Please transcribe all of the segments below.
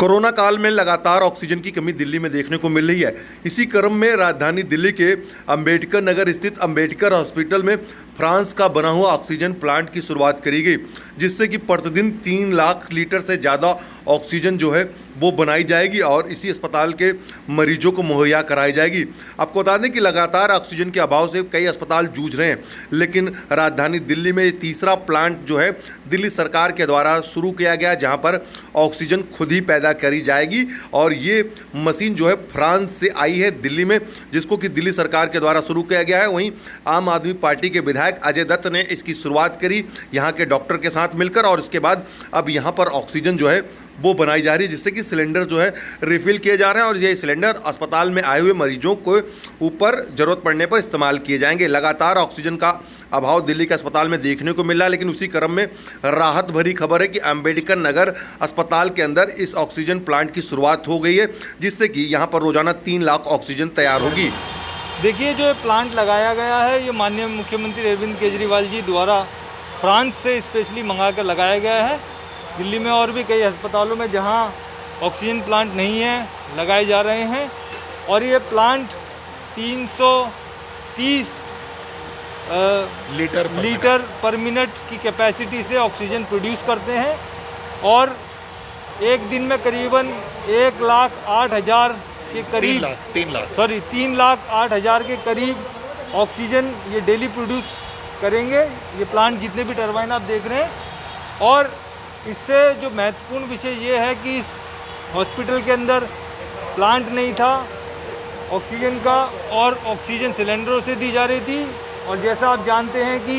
Corona काल में लगातार ऑक्सीजन की कमी दिल्ली में देखने को मिल रही है। इसी क्रम में राजधानी दिल्ली के अंबेडकर नगर स्थित अंबेडकर हॉस्पिटल में फ्रांस का बना हुआ ऑक्सीजन प्लांट की शुरुआत करी गई, जिससे कि प्रतिदिन 3 लाख लीटर से ज़्यादा ऑक्सीजन जो है वो बनाई जाएगी और इसी अस्पताल के मरीजों को मुहैया कराई जाएगी। आपको बता दें कि लगातार ऑक्सीजन के अभाव से कई अस्पताल जूझ रहे हैं, लेकिन राजधानी दिल्ली में तीसरा प्लांट जो है दिल्ली सरकार के द्वारा शुरू किया गया, जहां पर ऑक्सीजन खुद ही पैदा करी जाएगी। और ये मशीन जो है फ्रांस से आई है दिल्ली में, जिसको कि दिल्ली सरकार के द्वारा शुरू किया गया है। वहीं आम आदमी पार्टी के विधायक अजय दत्त ने इसकी शुरुआत करी यहाँ के डॉक्टर के साथ मिलकर, और इसके बाद अब यहाँ पर ऑक्सीजन जो है वो बनाई जा रही है, जिससे कि सिलेंडर जो है रिफिल किए जा रहे हैं और ये सिलेंडर अस्पताल में आए हुए मरीजों को ऊपर ज़रूरत पड़ने पर इस्तेमाल किए जाएंगे। लगातार ऑक्सीजन का अभाव दिल्ली के अस्पताल में देखने को मिल रहा है, लेकिन उसी क्रम में राहत भरी खबर है कि अंबेडकर नगर अस्पताल के अंदर इस ऑक्सीजन प्लांट की शुरुआत हो गई है, जिससे कि यहाँ पर रोजाना 3 लाख ऑक्सीजन तैयार होगी। देखिए, जो प्लांट लगाया गया है ये माननीय मुख्यमंत्री अरविंद केजरीवाल जी द्वारा फ्रांस से स्पेशली मंगा कर लगाया गया है। दिल्ली में और भी कई अस्पतालों में जहां ऑक्सीजन प्लांट नहीं है लगाए जा रहे हैं, और ये प्लांट 330 लीटर पर मिनट की कैपेसिटी से ऑक्सीजन प्रोड्यूस करते हैं और एक दिन में करीबन 1,08,000 के करीब 3,08,000 के करीब ऑक्सीजन ये डेली प्रोड्यूस करेंगे, ये प्लांट जितने भी टरबाइन आप देख रहे हैं। और इससे जो महत्वपूर्ण विषय ये है कि इस हॉस्पिटल के अंदर प्लांट नहीं था ऑक्सीजन का, और ऑक्सीजन सिलेंडरों से दी जा रही थी। और जैसा आप जानते हैं कि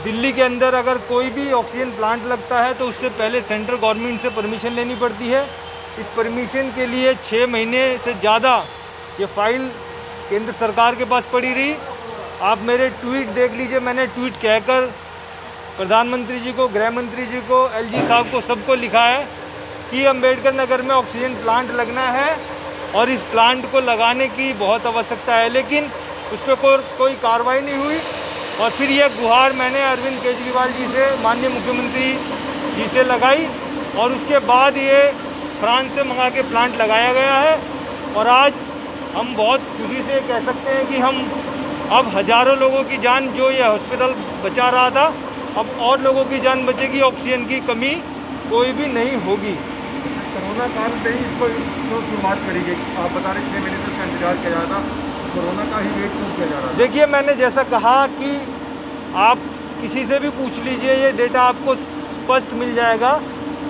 दिल्ली के अंदर अगर कोई भी ऑक्सीजन प्लांट लगता है तो उससे पहले सेंट्रल गवर्नमेंट से परमिशन लेनी पड़ती है। इस परमिशन के लिए 6 महीने से ज़्यादा ये फाइल केंद्र सरकार के पास पड़ी रही। आप मेरे ट्वीट देख लीजिए, मैंने ट्वीट कहकर प्रधानमंत्री जी को, गृह मंत्री जी को, एलजी साहब को, सबको लिखा है कि अंबेडकर नगर में ऑक्सीजन प्लांट लगना है और इस प्लांट को लगाने की बहुत आवश्यकता है, लेकिन उस पर कोई कार्रवाई नहीं हुई। और फिर यह गुहार मैंने अरविंद केजरीवाल जी से, माननीय मुख्यमंत्री जी से लगाई, और उसके बाद ये फ्रांस से मंगा के प्लांट लगाया गया है। और आज हम बहुत खुशी से कह सकते हैं कि हम अब हज़ारों लोगों की जान, जो ये हॉस्पिटल बचा रहा था, अब और लोगों की जान बचेगी। ऑक्सीजन की कमी कोई भी नहीं होगी। कोरोना काल में ही इसको शुरुआत करी गई, आप बता रहे 6 महीने से इसका इंतजार किया जा रहा था, कोरोना का ही वेट क्यों किया जा रहा है? देखिए, मैंने जैसा कहा कि आप किसी से भी पूछ लीजिए, ये डेटा आपको स्पष्ट मिल जाएगा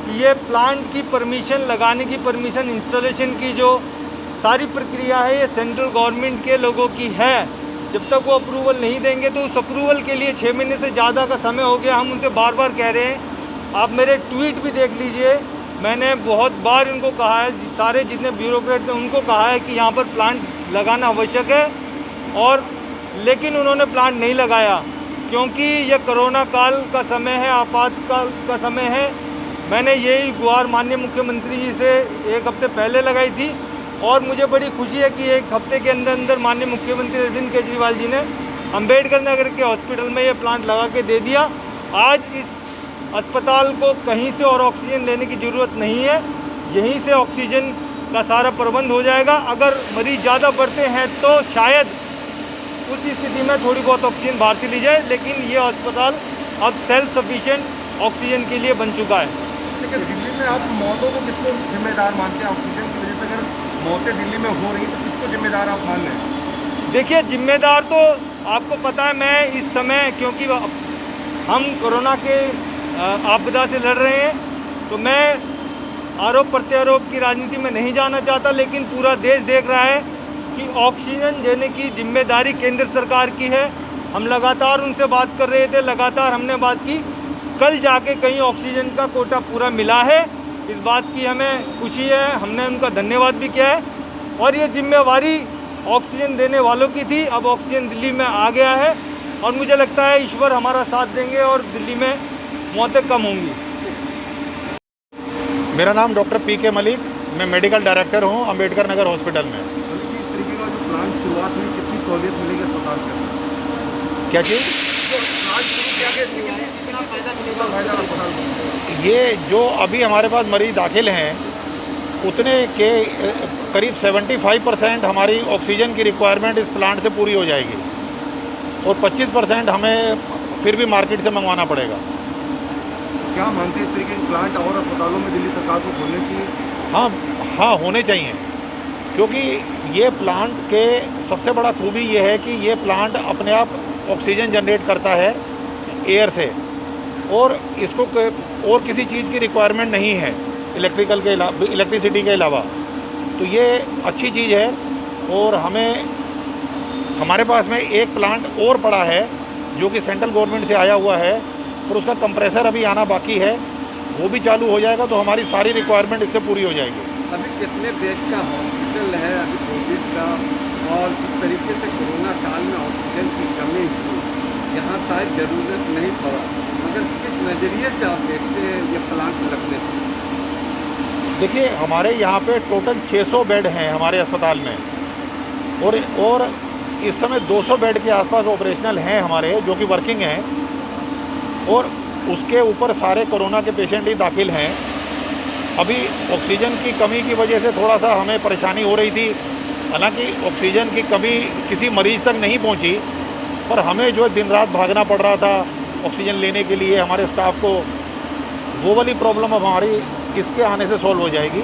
कि ये प्लांट की परमिशन लगाने की, परमिशन इंस्टॉलेशन की जो सारी प्रक्रिया है, ये सेंट्रल गवर्नमेंट के लोगों की है। जब तक वो अप्रूवल नहीं देंगे तो उस अप्रूवल के लिए 6 महीने से ज़्यादा का समय हो गया। हम उनसे बार बार कह रहे हैं, आप मेरे ट्वीट भी देख लीजिए, मैंने बहुत बार इनको कहा है, सारे जितने ब्यूरोक्रेट थे उनको कहा है कि यहाँ पर प्लांट लगाना आवश्यक है, और लेकिन उन्होंने प्लांट नहीं लगाया क्योंकि यह कोरोना काल का समय है, आपातकाल का समय है। मैंने यही गुहार माननीय मुख्यमंत्री जी से 1 हफ्ते पहले लगाई थी, और मुझे बड़ी खुशी है कि 1 हफ्ते के अंदर अंदर माननीय मुख्यमंत्री अरविंद केजरीवाल जी ने अंबेडकर नगर के हॉस्पिटल में ये प्लांट लगा के दे दिया। आज इस अस्पताल को कहीं से और ऑक्सीजन लेने की ज़रूरत नहीं है, यहीं से ऑक्सीजन का सारा प्रबंध हो जाएगा। अगर मरीज ज़्यादा बढ़ते हैं तो शायद उस स्थिति में थोड़ी बहुत ऑक्सीजन बाहर से ली जाए, लेकिन ये अस्पताल अब सेल्फ सफिशिएंट ऑक्सीजन के लिए बन चुका है। लेकिन दिल्ली में आप मौतों को किसको जिम्मेदार मानते हैं? ऑक्सीजन की वजह से अगर मौतें दिल्ली में हो रही तो किसको जिम्मेदार आप मान रहे हैं? देखिए, जिम्मेदार तो आपको पता है, मैं इस समय, क्योंकि हम कोरोना के आपदा से लड़ रहे हैं, तो मैं आरोप प्रत्यारोप की राजनीति में नहीं जाना चाहता, लेकिन पूरा देश देख रहा है कि ऑक्सीजन देने की जिम्मेदारी केंद्र सरकार की है। हम लगातार उनसे बात कर रहे थे, लगातार हमने बात की, कल जाके कहीं ऑक्सीजन का कोटा पूरा मिला है, इस बात की हमें खुशी है, हमने उनका धन्यवाद भी किया है। और ये जिम्मेवारी ऑक्सीजन देने वालों की थी, अब ऑक्सीजन दिल्ली में आ गया है, और मुझे लगता है ईश्वर हमारा साथ देंगे और दिल्ली में मौतें कम होंगी। मेरा नाम डॉक्टर पीके मलिक, मैं मेडिकल डायरेक्टर हूं अंबेडकर नगर हॉस्पिटल में। इस तरीके का जो प्लांट शुरुआत हुई, कितनी सहूलियत मिलेगी अस्पताल के? क्या चीज़? फायदा मिलेगा अस्पताल को? ये जो अभी हमारे पास मरीज दाखिल हैं उतने के करीब 75% हमारी ऑक्सीजन की रिक्वायरमेंट इस प्लांट से पूरी हो जाएगी और 25% हमें फिर भी मार्केट से मंगवाना पड़ेगा। क्या मानते हैं इस तरीके के प्लांट और अस्पतालों में दिल्ली सरकार को खोलने चाहिए? हाँ होने चाहिए, क्योंकि ये प्लांट के सबसे बड़ा खूबी ये है कि ये प्लांट अपने आप ऑक्सीजन जनरेट करता है एयर से, और इसको और किसी चीज़ की रिक्वायरमेंट नहीं है इलेक्ट्रिसिटी के अलावा। तो ये अच्छी चीज़ है। और हमारे पास में एक प्लांट और पड़ा है जो कि सेंट्रल गवर्नमेंट से आया हुआ है, और उसका कंप्रेसर अभी आना बाकी है, वो भी चालू हो जाएगा तो हमारी सारी रिक्वायरमेंट इससे पूरी हो जाएगी। अभी कितने बेड का हॉस्पिटल है अभी कोविड का, और जिस तरीके से कोरोना काल में ऑक्सीजन की कमी थी, यहाँ शायद ज़रूरत नहीं पड़ा, मगर किस नज़रिए से आप देखते हैं ये प्लांट लगने से? देखिए, हमारे यहाँ पे टोटल 600 बेड हैं हमारे अस्पताल में, और इस समय 200 बेड के आसपास ऑपरेशनल हैं हमारे, जो कि वर्किंग हैं, और उसके ऊपर सारे कोरोना के पेशेंट ही दाखिल हैं। अभी ऑक्सीजन की कमी की वजह से थोड़ा सा हमें परेशानी हो रही थी, हालांकि ऑक्सीजन की कमी किसी मरीज़ तक नहीं पहुंची, पर हमें जो दिन रात भागना पड़ रहा था ऑक्सीजन लेने के लिए हमारे स्टाफ को, वो वाली प्रॉब्लम अब हमारी इसके आने से सॉल्व हो जाएगी।